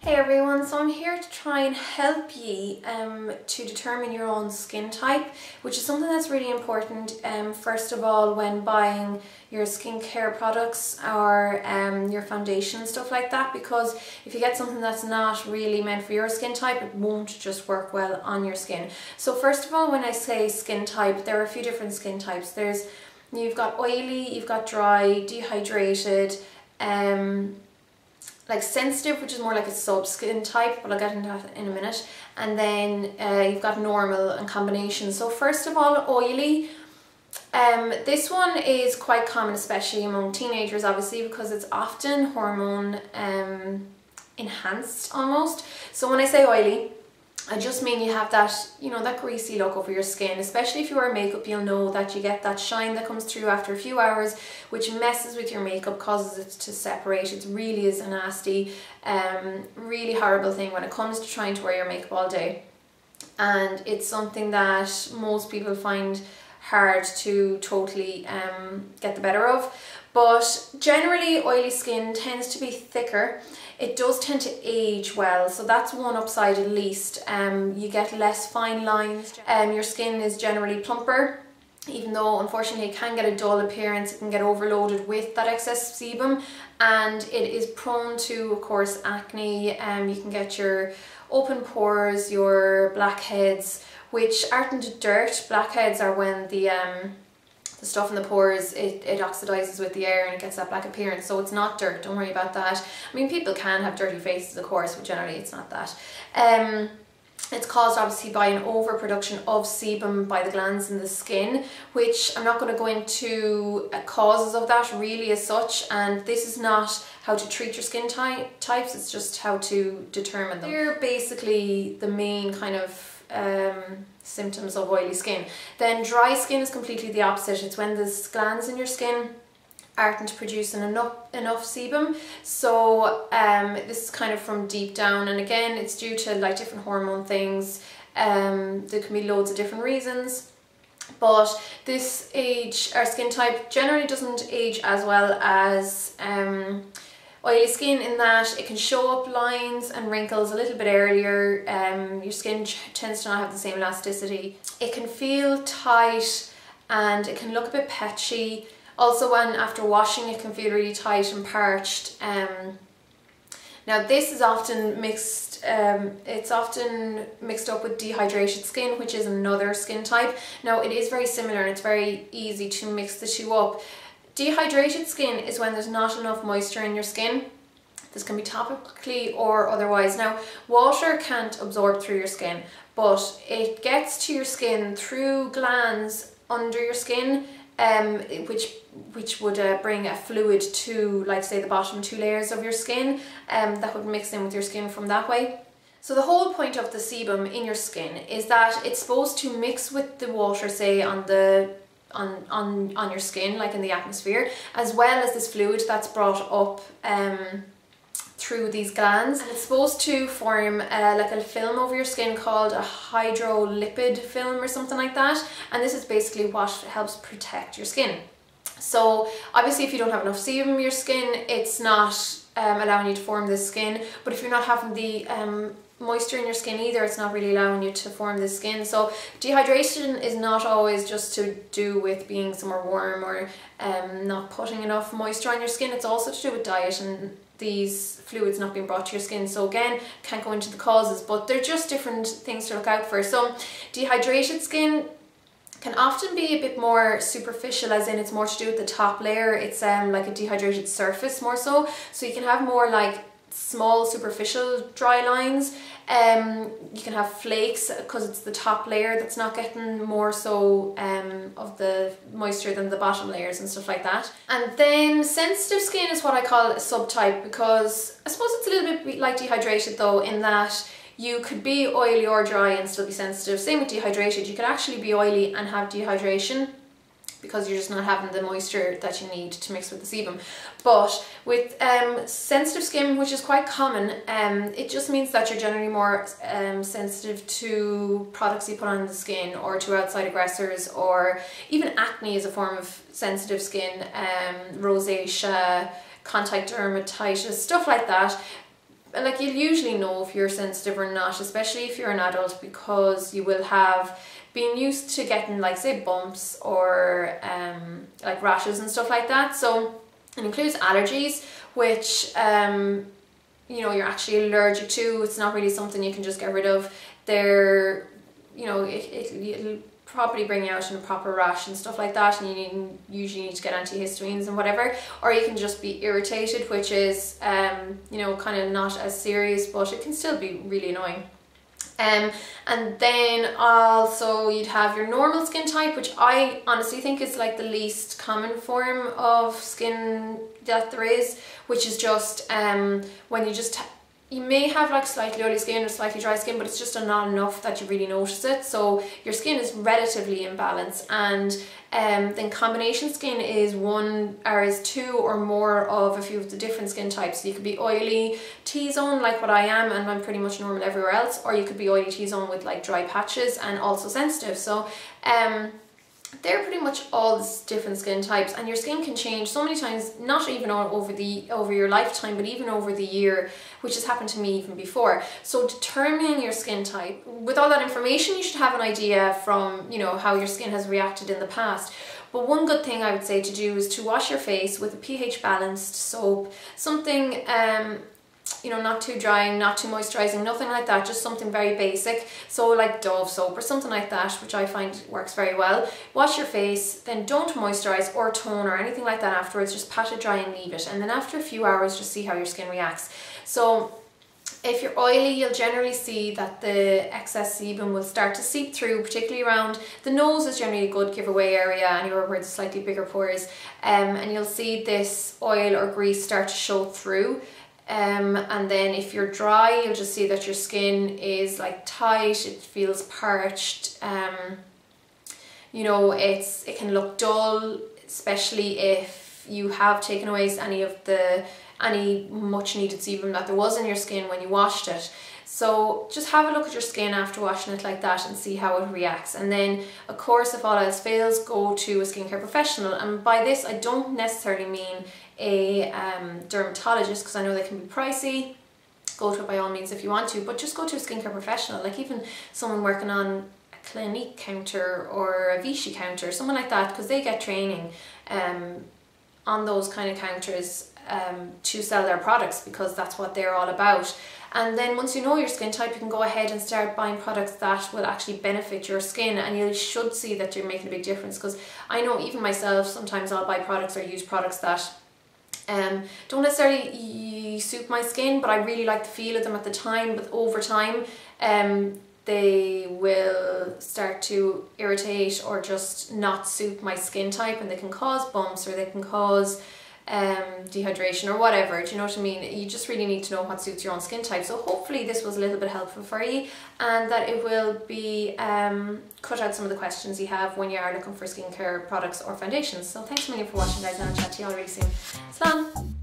Hey everyone, so I'm here to try and help you to determine your own skin type, which is something that's really important first of all when buying your skincare products or your foundation and stuff like that, because if you get something that's not really meant for your skin type, it won't just work well on your skin. So first of all, when I say skin type, there are a few different skin types. You've got oily, you've got dry, dehydrated, like sensitive, which is more like a sub skin type, but I'll get into that in a minute, and then you've got normal and combination. So first of all, oily. This one is quite common, especially among teenagers, obviously, because it's often hormone enhanced almost. So when I say oily, I just mean you have that, you know, that greasy look over your skin. Especially if you wear makeup, you'll know that you get that shine that comes through after a few hours, which messes with your makeup, causes it to separate. It really is a nasty, really horrible thing when it comes to trying to wear your makeup all day. And it's something that most people find hard to totally get the better of. But generally, oily skin tends to be thicker. It does tend to age well, so that's one upside at least. You get less fine lines. Your skin is generally plumper, even though unfortunately it can get a dull appearance. It can get overloaded with that excess sebum, and it is prone to, of course, acne. You can get your open pores, your blackheads, which aren't dirt. Blackheads are when the stuff in the pores, it oxidizes with the air and it gets that black appearance. So it's not dirt, don't worry about that. I mean, people can have dirty faces, of course, but generally it's not that. It's caused obviously by an overproduction of sebum by the glands in the skin, which I'm not going to go into causes of that really as such, and this is not how to treat your skin types, it's just how to determine them. They're basically the main kind of symptoms of oily skin. Then dry skin is completely the opposite. It's when the glands in your skin aren't producing enough sebum. So this is kind of from deep down, and again it's due to like different hormone things. There can be loads of different reasons, but this age, our skin type generally doesn't age as well as oily skin, in that it can show up lines and wrinkles a little bit earlier. Your skin tends to not have the same elasticity. It can feel tight and it can look a bit patchy. Also, when after washing, it can feel really tight and parched. Now this is often mixed, it's often mixed up with dehydrated skin, which is another skin type. Now it is very similar and it's very easy to mix the two up. Dehydrated skin is when there's not enough moisture in your skin. This can be topically or otherwise. Now, water can't absorb through your skin, but it gets to your skin through glands under your skin, which would bring a fluid to, like, say, the bottom 2 layers of your skin, that would mix in with your skin from that way. So the whole point of the sebum in your skin is that it's supposed to mix with the water, say, on your skin, like in the atmosphere, as well as this fluid that's brought up through these glands. And it's supposed to form like a film over your skin called a hydrolipid film or something like that, and this is basically what helps protect your skin. So obviously if you don't have enough sebum in your skin, it's not allowing you to form this skin, but if you're not having the moisture in your skin either, it's not really allowing you to form the skin. So dehydration is not always just to do with being somewhere warm or not putting enough moisture on your skin. It's also to do with diet and these fluids not being brought to your skin. So again, can't go into the causes, but they're just different things to look out for. So dehydrated skin can often be a bit more superficial, as in it's more to do with the top layer. It's like a dehydrated surface more so. So you can have more like small superficial dry lines. You can have flakes because it's the top layer that's not getting more so of the moisture than the bottom layers and stuff like that. And then sensitive skin is what I call a subtype, because I suppose it's a little bit like dehydrated though, in that you could be oily or dry and still be sensitive. Same with dehydrated. You could actually be oily and have dehydration, because you're just not having the moisture that you need to mix with the sebum. But with sensitive skin, which is quite common, it just means that you're generally more sensitive to products you put on the skin or to outside aggressors, or even acne is a form of sensitive skin, rosacea, contact dermatitis, stuff like that. like you'll usually know if you're sensitive or not, especially if you're an adult, because you will have been used to getting like say bumps or like rashes and stuff like that. So it includes allergies, which you know, you're actually allergic to. It's not really something you can just get rid of. They're, you know, it'll probably bring you out in a proper rash and stuff like that, and you usually need to get antihistamines and whatever. Or you can just be irritated, which is you know, kind of not as serious, but it can still be really annoying. And then also you'd have your normal skin type, which I honestly think is like the least common form of skin that there is, which is just when you may have like slightly oily skin or slightly dry skin, but it's just not enough that you really notice it. So your skin is relatively imbalanced. And then combination skin is two or more of a few of the different skin types. So you could be oily T-zone like what I am, and I'm pretty much normal everywhere else, or you could be oily T-zone with like dry patches and also sensitive. So they're pretty much all different skin types, and your skin can change so many times, not even over your lifetime, but even over the year, which has happened to me even before. So determining your skin type, with all that information, you should have an idea from, you know, how your skin has reacted in the past. But one good thing I would say to do is to wash your face with a pH balanced soap, something you know, not too drying, not too moisturizing, nothing like that, just something very basic. So like Dove soap or something like that, which I find works very well. Wash your face, then don't moisturize or tone or anything like that afterwards, just pat it dry and leave it. And then after a few hours, just see how your skin reacts. So if you're oily, you'll generally see that the excess sebum will start to seep through, particularly around the nose is generally a good giveaway area, anywhere where there's slightly bigger pores, and you'll see this oil or grease start to show through. And then if you're dry, you'll just see that your skin is like tight, it feels parched, you know, it can look dull, especially if you have taken away any much needed sebum that there was in your skin when you washed it. So just have a look at your skin after washing it like that and see how it reacts. And then of course, if all else fails, go to a skincare professional. And by this I don't necessarily mean a dermatologist, because I know they can be pricey. Go to it by all means if you want to, but just go to a skincare professional, like even someone working on a Clinique counter or a Vichy counter, someone like that, because they get training on those kind of counters to sell their products, because that's what they're all about. And then once you know your skin type, you can go ahead and start buying products that will actually benefit your skin, and you should see that you're making a big difference. Because I know even myself, sometimes I'll buy products or use products that don't necessarily suit my skin, but I really like the feel of them at the time, but over time they will start to irritate or just not suit my skin type, and they can cause bumps or they can cause dehydration or whatever. Do you know what I mean? You just really need to know what suits your own skin type. So hopefully this was a little bit helpful for you, and that it will be cut out some of the questions you have when you are looking for skincare products or foundations. So thanks a million for watching, guys, and I'll chat to you all really soon. Slán!